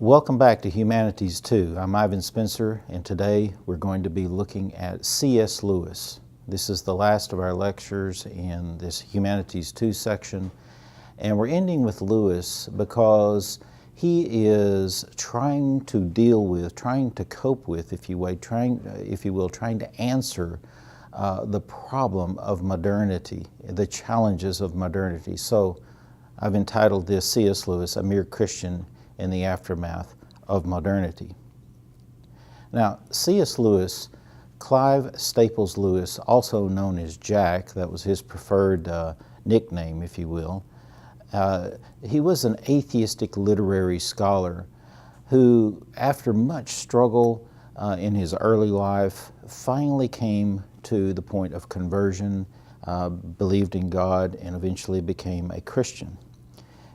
Welcome back to Humanities 2. I'm Ivan Spencer, and today we're going to be looking at C.S. Lewis. This is the last of our lectures in this Humanities 2 section, and we're ending with Lewis because he is trying to deal with, trying to cope with, if you will, trying to answer the problem of modernity, the challenges of modernity. So I've entitled this C.S. Lewis, A Mere Christian in the Aftermath of Modernity. Now, C.S. Lewis, Clive Staples Lewis, also known as Jack, that was his preferred nickname, if you will, he was an atheistic literary scholar who, after much struggle in his early life, finally came to the point of conversion, believed in God, and eventually became a Christian.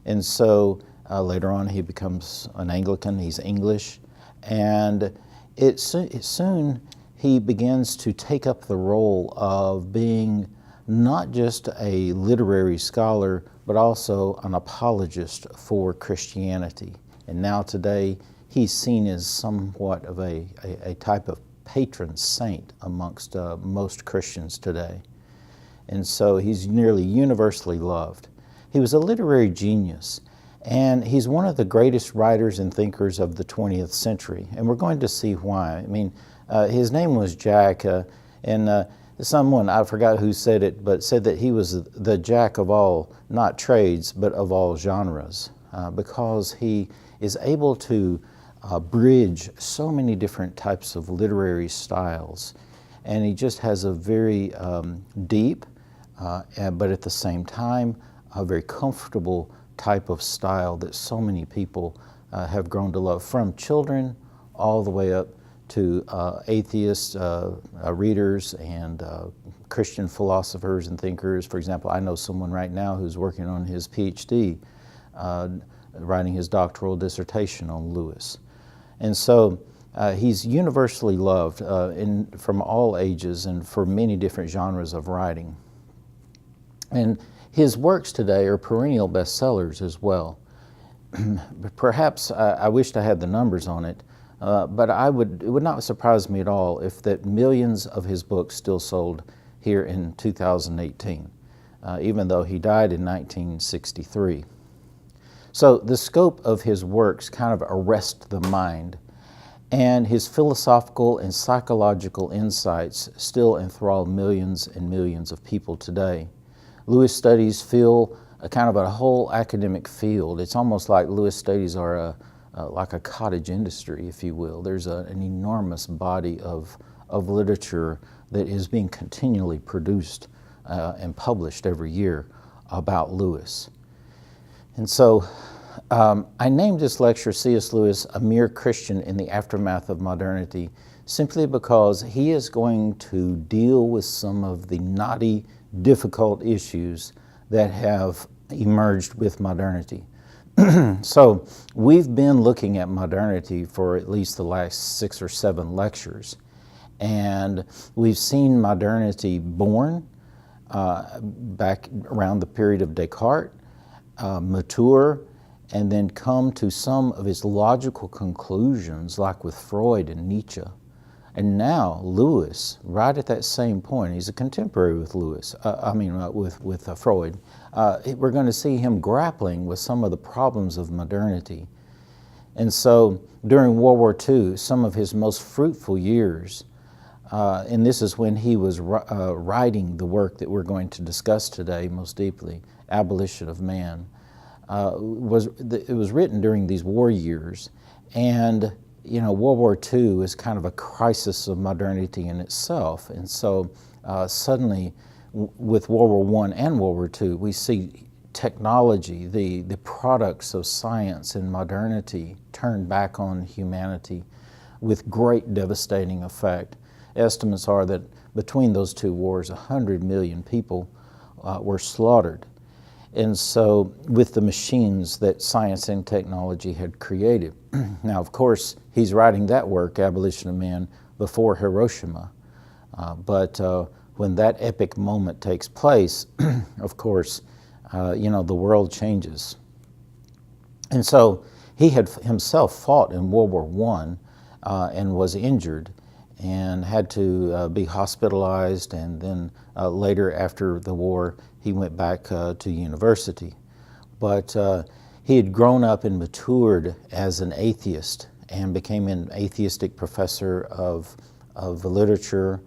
And so later on he becomes an Anglican, he's English, and soon he begins to take up the role of being not just a literary scholar, but also an apologist for Christianity. And now today he's seen as somewhat of a type of patron saint amongst most Christians today. And so he's nearly universally loved. He was a literary genius, and he's one of the greatest writers and thinkers of the 20th century, and we're going to see why. I mean, his name was Jack, and someone, I forgot who said it, but said that he was the Jack of all, not trades, but of all genres, because he is able to bridge so many different types of literary styles, and he just has a very deep, but at the same time, a very comfortable type of style that so many people have grown to love, from children all the way up to atheist readers and Christian philosophers and thinkers. For example, I know someone right now who's working on his PhD, writing his doctoral dissertation on Lewis. And so he's universally loved from all ages and for many different genres of writing. And his works today are perennial bestsellers as well. Perhaps I wished I had the numbers on it, but it would not surprise me at all if that millions of his books still sold here in 2018, even though he died in 1963. So the scope of his works kind of arrest the mind, and his philosophical and psychological insights still enthrall millions and millions of people today. Lewis studies fill a kind of a whole academic field. It's almost like Lewis studies are like a cottage industry, if you will. There's an enormous body of literature that is being continually produced and published every year about Lewis. And so I named this lecture, C.S. Lewis, A Mere Christian in the Aftermath of Modernity, simply because he is going to deal with some of the knotty, difficult issues that have emerged with modernity. So we've been looking at modernity for at least the last 6 or 7 lectures, and we've seen modernity born back around the period of Descartes, mature, and then come to some of its logical conclusions, like with Freud and Nietzsche. And now Lewis, right at that same point, he's a contemporary with Lewis, with Freud. We're going to see him grappling with some of the problems of modernity. And so during World War II, some of his most fruitful years, and this is when he was writing the work that we're going to discuss today most deeply, Abolition of Man, it was written during these war years. And you know, World War II is kind of a crisis of modernity in itself. And so suddenly, with World War I and World War II, we see technology, the products of science and modernity turned back on humanity with great devastating effect. Estimates are that between those two wars, 100 million people were slaughtered. And so with the machines that science and technology had created. Now, of course, he's writing that work, Abolition of Man, before Hiroshima. But when that epic moment takes place, of course, the world changes. And so He had himself fought in World War I and was injured and had to be hospitalized, and then later after the war he went back to university. But he had grown up and matured as an atheist and became an atheistic professor of literature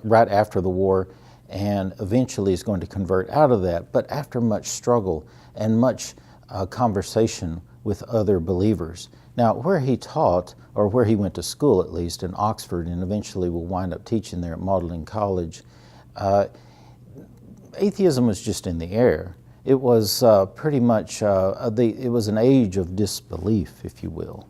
right after the war, and eventually is going to convert out of that, but after much struggle and much conversation with other believers. Now, where he taught, or where he went to school at least, in Oxford, and eventually will wind up teaching there at Magdalen College, atheism was just in the air. It was pretty much, it was an age of disbelief, if you will.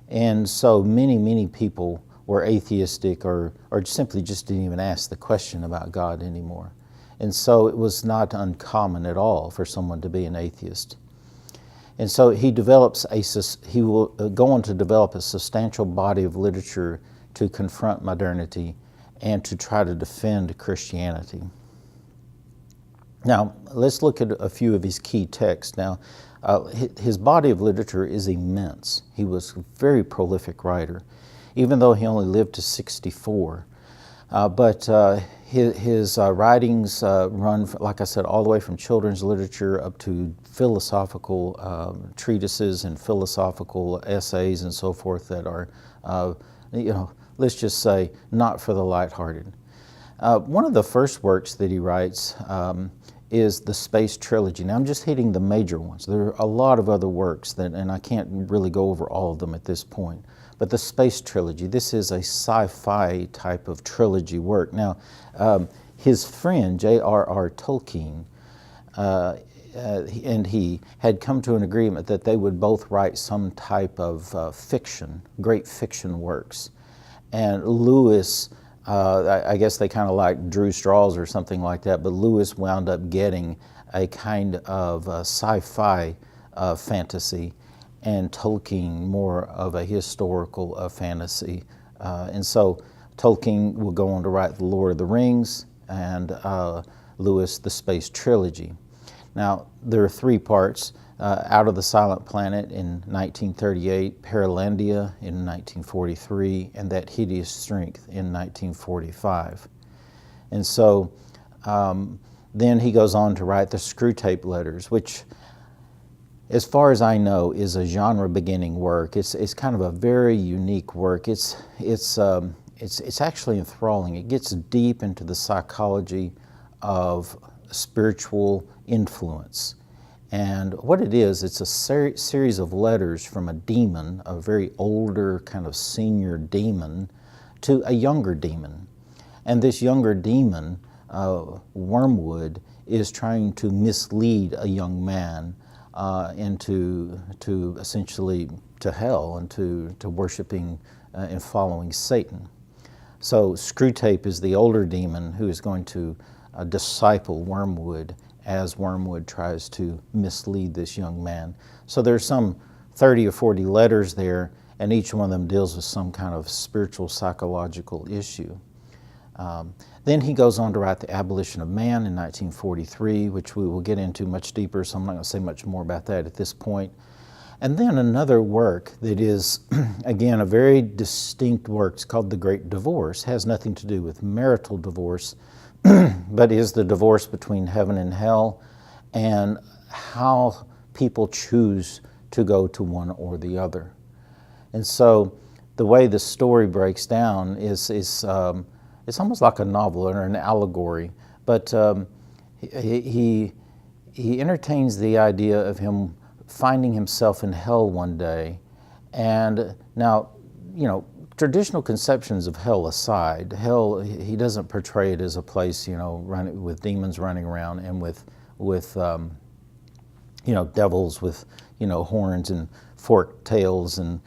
And so many people were atheistic or simply just didn't even ask the question about God anymore. And so it was not uncommon at all for someone to be an atheist. And so he will go on to develop a substantial body of literature to confront modernity and to try to defend Christianity. Now, let's look at a few of his key texts. Now, his body of literature is immense. He was a very prolific writer, even though he only lived to 64. But his writings run, like I said, all the way from children's literature up to philosophical treatises and philosophical essays and so forth that are, let's just say, not for the lighthearted. One of the first works that he writes is the Space Trilogy. Now, I'm just hitting the major ones. There are a lot of other works, and I can't really go over all of them at this point. But the Space Trilogy, this is a sci-fi type of trilogy work. Now, his friend, J.R.R. Tolkien, and he had come to an agreement that they would both write some type of fiction, great fiction works. And Lewis, I guess they kind of like drew straws or something like that, but Lewis wound up getting a kind of sci-fi fantasy, and Tolkien more of a historical fantasy. And so Tolkien will go on to write The Lord of the Rings, and Lewis the Space Trilogy. Now, there are three parts: Out of the Silent Planet in 1938, Paralandia in 1943, and That Hideous Strength in 1945. And so then he goes on to write the Screwtape Letters, which, as far as I know, is a genre-beginning work. It's kind of a very unique work. It's actually enthralling. It gets deep into the psychology of spiritual influence. And what it is, it's a series of letters from a demon, a very older kind of senior demon, to a younger demon. And this younger demon, Wormwood, is trying to mislead a young man into essentially to hell and to worshiping and following Satan. So Screwtape is the older demon who is going to disciple Wormwood as Wormwood tries to mislead this young man. So there's some 30 or 40 letters there, and each one of them deals with some kind of spiritual, psychological issue. Then he goes on to write The Abolition of Man in 1943, which we will get into much deeper, so I'm not going to say much more about that at this point. And then another work that is, again, a very distinct work. It's called The Great Divorce. It has nothing to do with marital divorce, but is the divorce between heaven and hell, and how people choose to go to one or the other. And so the way the story breaks down is it's almost like a novel or an allegory, but he entertains the idea of him finding himself in hell one day. And now, traditional conceptions of hell aside, hell, he doesn't portray it as a place, running with demons running around and with devils with, horns and forked tails and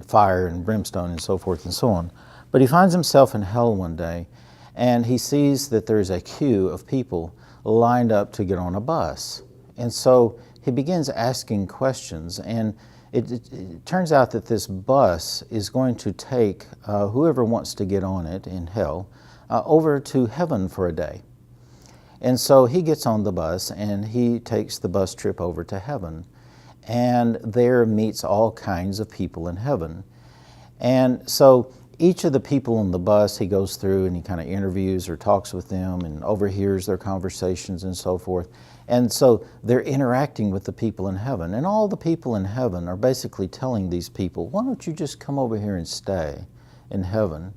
fire and brimstone and so forth and so on. But he finds himself in hell one day, and he sees that there's a queue of people lined up to get on a bus. And so he begins asking questions, and it turns out that this bus is going to take whoever wants to get on it in hell over to heaven for a day. And so he gets on the bus, and he takes the bus trip over to heaven. and there meets all kinds of people in heaven. And so each of the people on the bus, he goes through and he kind of interviews or talks with them and overhears their conversations and so forth. And so they're interacting with the people in heaven. And all the people in heaven are basically telling these people, why don't you just come over here and stay in heaven?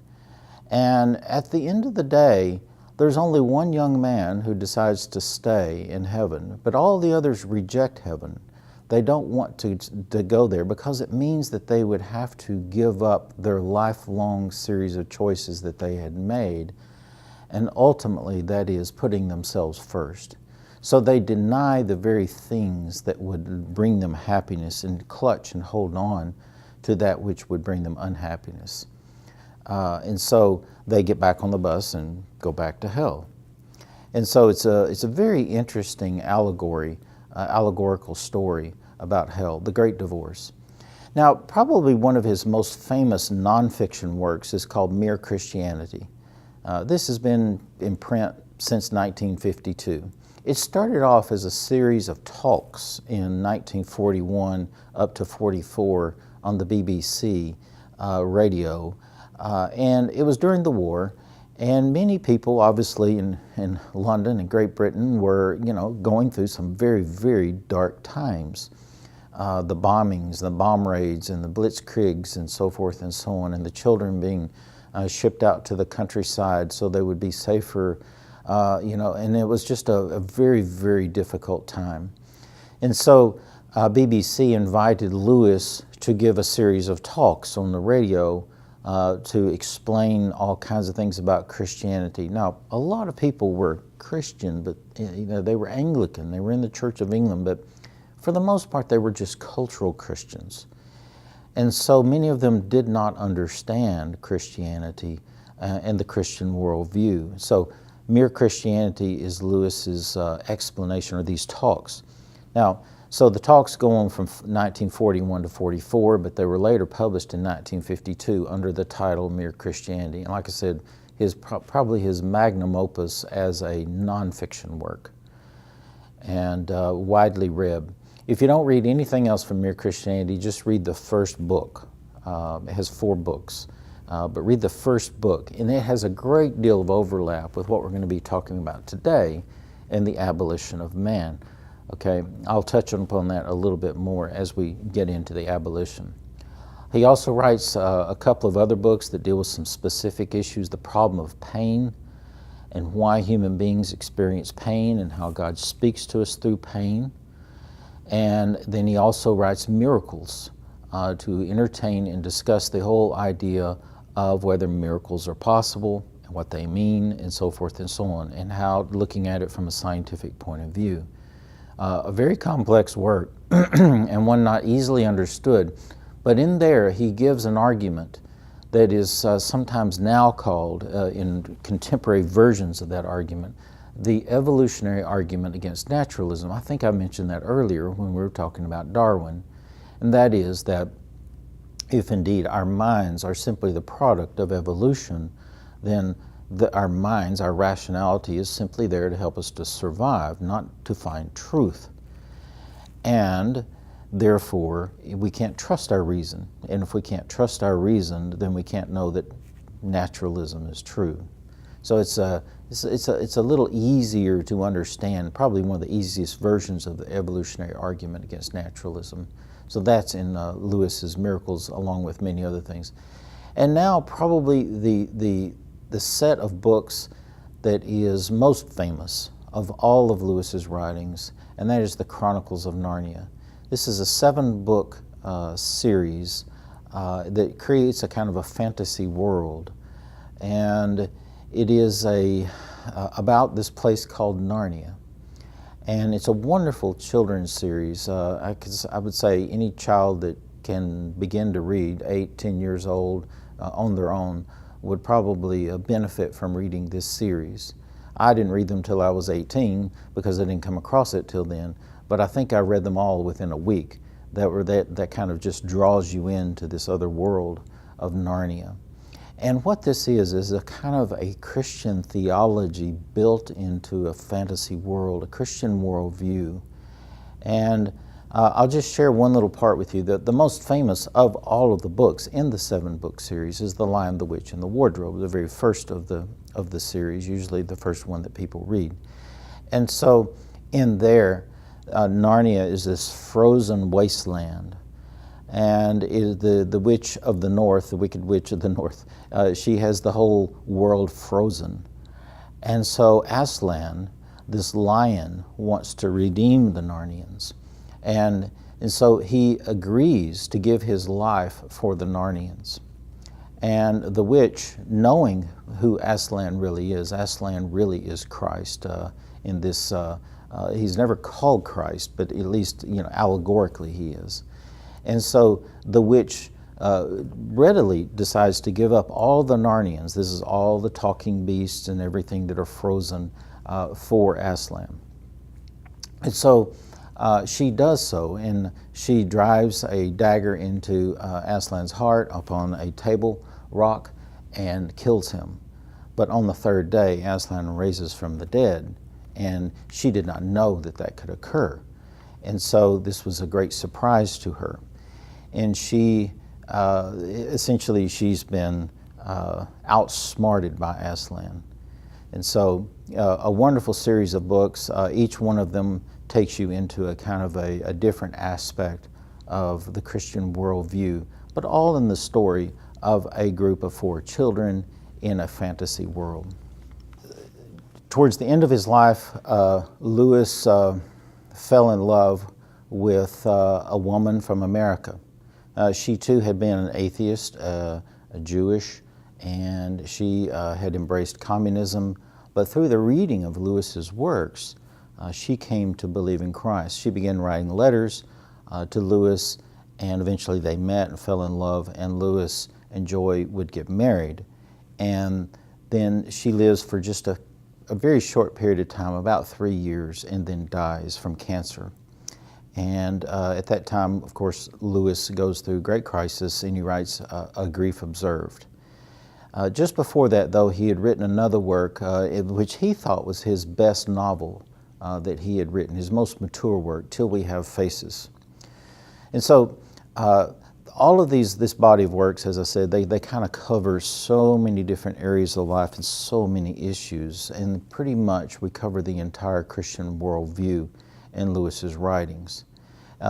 And at the end of the day, there's only one young man who decides to stay in heaven, but all the others reject heaven. They don't want to go there because it means that they would have to give up their lifelong series of choices that they had made, and ultimately that is putting themselves first. So they deny the very things that would bring them happiness and clutch and hold on to that which would bring them unhappiness. And so they get back on the bus and go back to hell. And so it's a very interesting allegorical story about hell, the Great Divorce. Now, probably one of his most famous nonfiction works is called Mere Christianity. This has been in print since 1952. It started off as a series of talks in 1941 up to 44 on the BBC radio, and it was during the war. And many people, obviously, in London and Great Britain were, going through some very, very dark times. The bombings, the bomb raids, and the blitzkriegs, and so forth and so on, and the children being shipped out to the countryside so they would be safer, and it was just a very, very difficult time. And so BBC invited Lois to give a series of talks on the radio to explain all kinds of things about Christianity. Now, a lot of people were Christian, but they were Anglican, they were in the Church of England, but for the most part they were just cultural Christians. And so many of them did not understand Christianity and the Christian worldview. So Mere Christianity is Lewis's explanation, or these talks. Now, so the talks go on from 1941 to 44, but they were later published in 1952 under the title Mere Christianity. And like I said, probably his magnum opus as a nonfiction work, and widely read. If you don't read anything else from Mere Christianity, just read the first book. It has 4 books, but read the first book, and it has a great deal of overlap with what we're going to be talking about today and the abolition of man. Okay, I'll touch upon that a little bit more as we get into the abolition. He also writes a couple of other books that deal with some specific issues, the problem of pain and why human beings experience pain and how God speaks to us through pain. And then he also writes miracles to entertain and discuss the whole idea of whether miracles are possible and what they mean and so forth and so on, and how looking at it from a scientific point of view. A very complex work and one not easily understood, but in there he gives an argument that is sometimes now called, in contemporary versions of that argument, the evolutionary argument against naturalism. I think I mentioned that earlier when we were talking about Darwin, and that is that if indeed our minds are simply the product of evolution, then our minds, our rationality is simply there to help us to survive, not to find truth. And therefore, we can't trust our reason. And if we can't trust our reason, then we can't know that naturalism is true. So it's a little easier to understand, probably one of the easiest versions of the evolutionary argument against naturalism. So that's in Lewis's Miracles, along with many other things. And now probably the set of books that is most famous of all of Lewis's writings, and that is the Chronicles of Narnia. This is a 7-book series that creates a kind of a fantasy world, and it is about this place called Narnia. And it's a wonderful children's series. I would say any child that can begin to read, 8, 10 years old, on their own, would probably benefit from reading this series. I didn't read them till I was 18 because I didn't come across it till then, but I think I read them all within a week. That kind of just draws you into this other world of Narnia. And what this is a kind of a Christian theology built into a fantasy world, a Christian worldview. And I'll just share one little part with you. The most famous of all of the books in the 7-book series is The Lion, the Witch, and the Wardrobe, the very first of the series, usually the first one that people read. And so in there, Narnia is this frozen wasteland, and is the witch of the north, the wicked witch of the north, she has the whole world frozen. And so Aslan, this lion, wants to redeem the Narnians. And so he agrees to give his life for the Narnians. And the witch, knowing who Aslan really is Christ. In this, he's never called Christ, but at least, allegorically he is. And so the witch readily decides to give up all the Narnians. This is all the talking beasts and everything that are frozen for Aslan. And so she does so, and she drives a dagger into Aslan's heart upon a table rock and kills him. But on the 3rd day, Aslan raises from the dead, and she did not know that that could occur. And so this was a great surprise to her. And she, essentially, she's been outsmarted by Aslan. And so a wonderful series of books, each one of them takes you into a kind of a different aspect of the Christian worldview, but all in the story of a group of 4 children in a fantasy world. Towards the end of his life, Lewis fell in love with a woman from America. She too had been an atheist, a Jewish, and she had embraced communism. But through the reading of Lewis's works, she came to believe in Christ. She began writing letters to Lewis, and eventually they met and fell in love, and Lewis and Joy would get married. And then she lives for just a very short period of time, about 3 years, and then dies from cancer. And at that time, of course, Lewis goes through great crisis, and he writes A Grief Observed. Just before that, though, he had written another work, which he thought was his best novel that he had written, his most mature work, Till We Have Faces. And so all of this body of works, as I said, they kind of cover so many different areas of life and so many issues, and pretty much we cover the entire Christian worldview in Lewis's writings.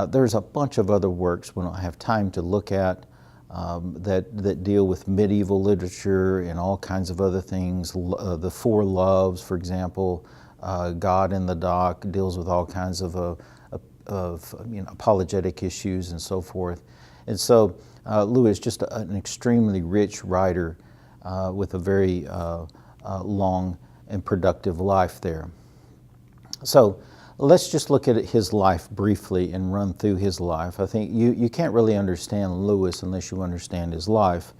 There's a bunch of other works we don't have time to look at that deal with medieval literature and all kinds of other things. The Four Loves, for example, God in the Dock deals with all kinds of apologetic issues and so forth. And so Lewis, just an extremely rich writer with a very long and productive life there. So let's just look at his life briefly and run through his life. I think you can't really understand Lewis unless you understand his life.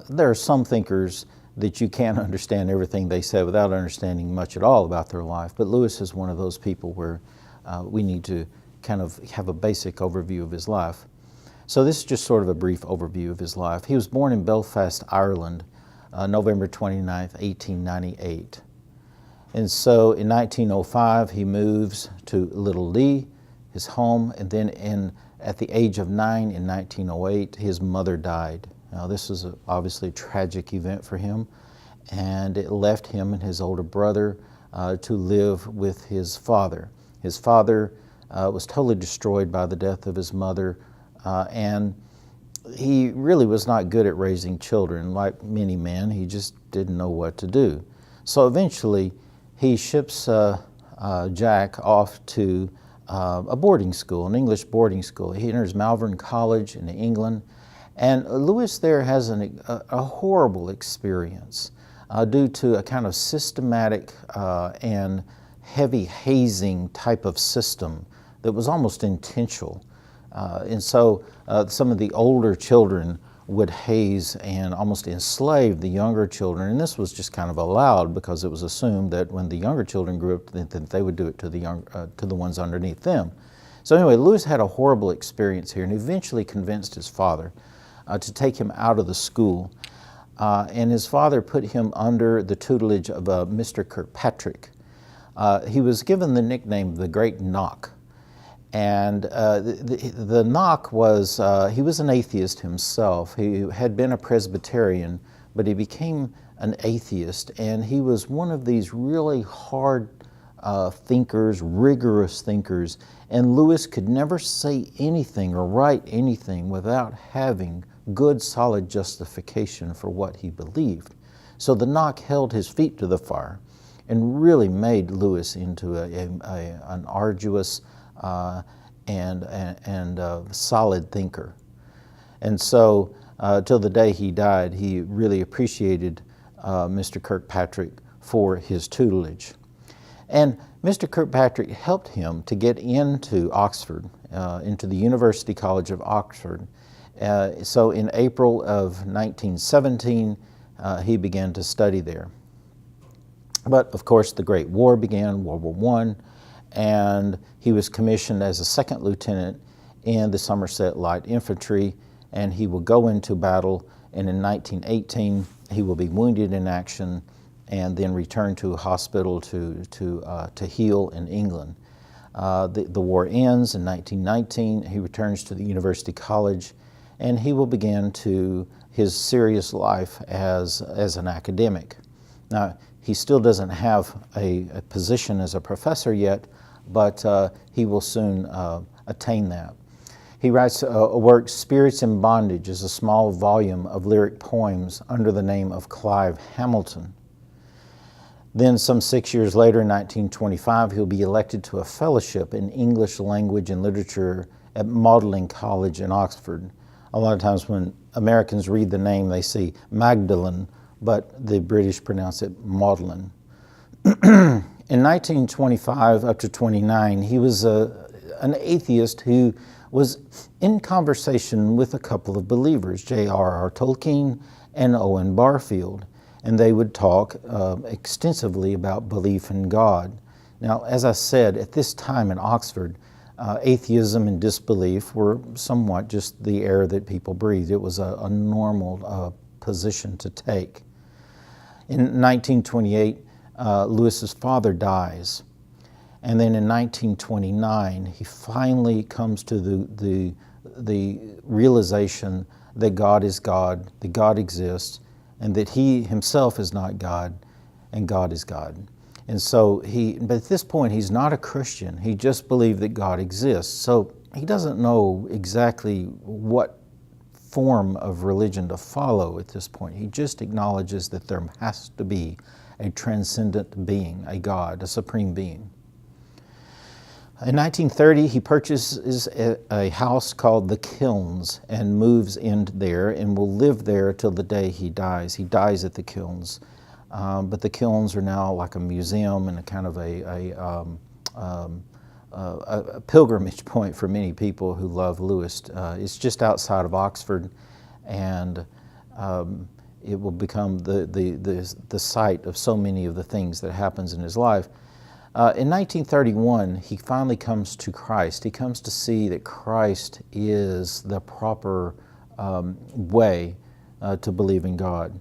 There are some thinkers that you can't understand everything they say without understanding much at all about their life, but Lewis is one of those people where we need to kind of have a basic overview of his life. So this is just sort of a brief overview of his life. He was born in Belfast, Ireland, November 29th, 1898. And so in 1905, he moves to Little Lee, his home, and then at the age of 9 in 1908, his mother died. Now this was obviously a tragic event for him, and it left him and his older brother to live with his father. His father was totally destroyed by the death of his mother, and he really was not good at raising children. Like many men, he just didn't know what to do. So eventually, he ships Jack off to a boarding school, an English boarding school. He enters Malvern College in England, and Lewis there has a horrible experience due to a kind of systematic and heavy hazing type of system that was almost intentional. And so some of the older children would haze and almost enslave the younger children, and this was just kind of allowed because it was assumed that when the younger children grew up, that they would do it to the ones underneath them. So anyway, Lewis had a horrible experience here, and eventually convinced his father to take him out of the school. And his father put him under the tutelage of Mr. Kirkpatrick. He was given the nickname the Great Knock. And the knock was, he was an atheist himself. He had been a Presbyterian, but he became an atheist, and he was one of these really hard thinkers, rigorous thinkers, and Lewis could never say anything or write anything without having good, solid justification for what he believed. So the knock held his feet to the fire and really made Lewis into an arduous and solid thinker. And so till the day he died, he really appreciated Mr. Kirkpatrick for his tutelage. And Mr. Kirkpatrick helped him to get into Oxford, into the University College of Oxford. So in April of 1917, he began to study there. But of course, the Great War began, World War I, and he was commissioned as a second lieutenant in the Somerset Light Infantry, and he will go into battle, and in 1918, he will be wounded in action and then return to a hospital to heal in England. The war ends in 1919. He returns to the University College, and he will begin his serious life as an academic. Now, he still doesn't have a position as a professor yet, but he will soon attain that. He writes a work, Spirits in Bondage, is a small volume of lyric poems under the name of Clive Hamilton. Then some 6 years later, in 1925, he'll be elected to a fellowship in English language and literature at Magdalen College in Oxford. A lot of times when Americans read the name, they see Magdalen, but the British pronounce it Magdalen. In 1925 up to 29, he was an atheist who was in conversation with a couple of believers, J.R.R. Tolkien and Owen Barfield, and they would talk extensively about belief in God. Now, as I said, at this time in Oxford, atheism and disbelief were somewhat just the air that people breathed. It was a normal position to take. In 1928, Lewis's father dies. And then in 1929, he finally comes to the realization that God is God, that God exists, and that he himself is not God, and God is God. And so but at this point, he's not a Christian. He just believed that God exists. So he doesn't know exactly what form of religion to follow at this point. He just acknowledges that there has to be a transcendent being, a God, a supreme being. In 1930, he purchases a house called The Kilns and moves in there and will live there till the day he dies. He dies at the Kilns. But the Kilns are now like a museum and a kind of a pilgrimage point for many people who love Lewis. It's just outside of Oxford, and it will become the site of so many of the things that happens in his life. In 1931, he finally comes to Christ. He comes to see that Christ is the proper way to believe in God.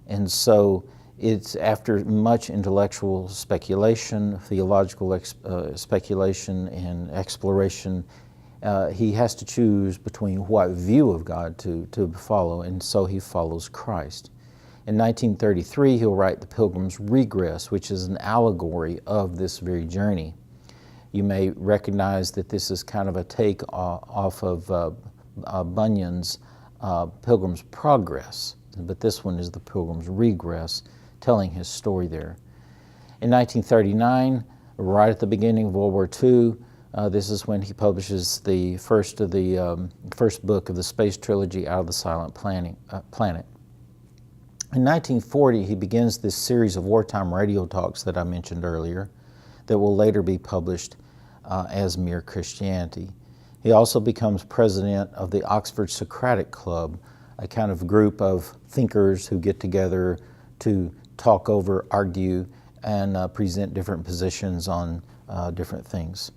And so it's after much intellectual speculation, theological speculation and exploration, he has to choose between what view of God to follow, and so he follows Christ. In 1933, he'll write The Pilgrim's Regress, which is an allegory of this very journey. You may recognize that this is kind of a take off of Bunyan's Pilgrim's Progress, but this one is The Pilgrim's Regress, telling his story there. In 1939, right at the beginning of World War II, this is when he publishes the first book of the space trilogy, Out of the Silent Planet. In 1940, he begins this series of wartime radio talks that I mentioned earlier that will later be published as Mere Christianity. He also becomes president of the Oxford Socratic Club, a kind of group of thinkers who get together to talk over, argue, and present different positions on different things.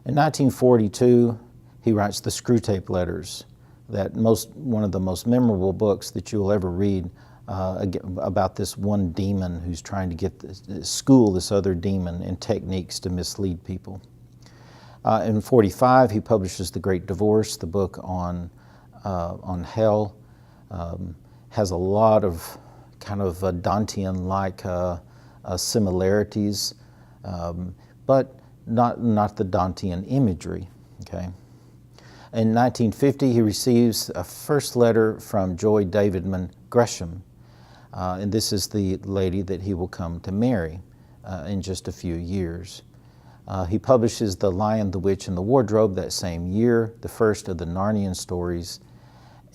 In 1942, he writes the Screwtape Letters, one of the most memorable books that you'll ever read about this one demon who's trying to school this other demon in techniques to mislead people. In 45, he publishes The Great Divorce, the book on hell. Has a lot of kind of Dantean-like similarities, but not the Dantean imagery. Okay. In 1950, he receives a first letter from Joy Davidman Gresham, and this is the lady that he will come to marry in just a few years. He publishes The Lion, the Witch, and the Wardrobe that same year, the first of the Narnian stories,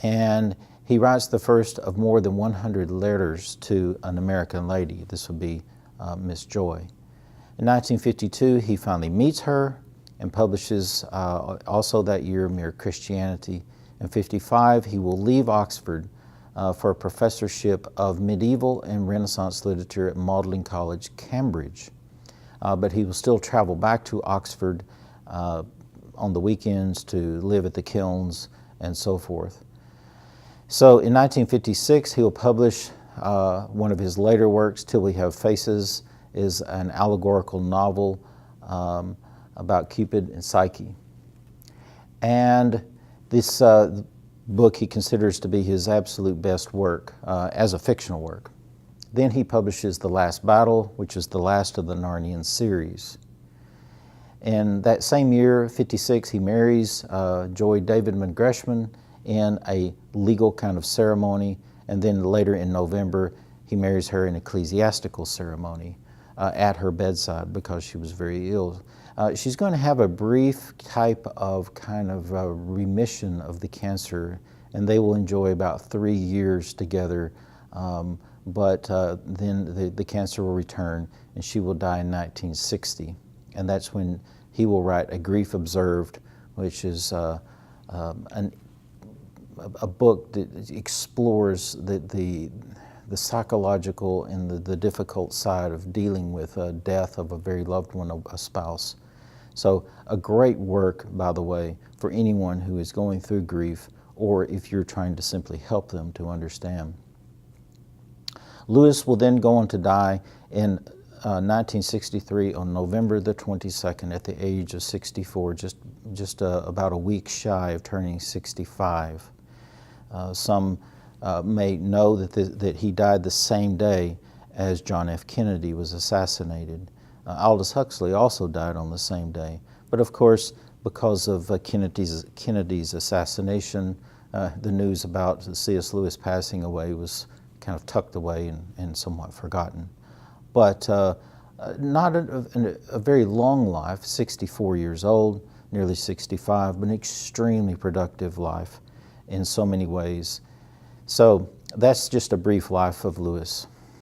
and he writes the first of more than 100 letters to an American lady. This would be Miss Joy. In 1952, he finally meets her and publishes also that year Mere Christianity. In 55, he will leave Oxford for a professorship of medieval and Renaissance literature at Magdalen College, Cambridge. But he will still travel back to Oxford on the weekends to live at the kilns and so forth. So in 1956, he will publish one of his later works, Till We Have Faces, is an allegorical novel about Cupid and Psyche. And this book he considers to be his absolute best work as a fictional work. Then he publishes The Last Battle, which is the last of the Narnian series. In that same year, 56, he marries Joy Davidman Gresham in a legal kind of ceremony, and then later in November, he marries her in ecclesiastical ceremony at her bedside because she was very ill. She's going to have a brief type of kind of remission of the cancer, and they will enjoy about 3 years together, but then the cancer will return, and she will die in 1960. And that's when he will write A Grief Observed, which is a book that explores the psychological and the difficult side of dealing with death of a very loved one, a spouse. So a great work, by the way, for anyone who is going through grief, or if you're trying to simply help them to understand. Lewis will then go on to die in 1963 on November the 22nd at the age of 64, just about a week shy of turning 65. Some may know that he died the same day as John F. Kennedy was assassinated. Aldous Huxley also died on the same day. But of course, because of Kennedy's assassination, the news about C.S. Lewis passing away was kind of tucked away and somewhat forgotten. But not a very long life, 64 years old, nearly 65, but an extremely productive life in so many ways. So that's just a brief life of Lewis.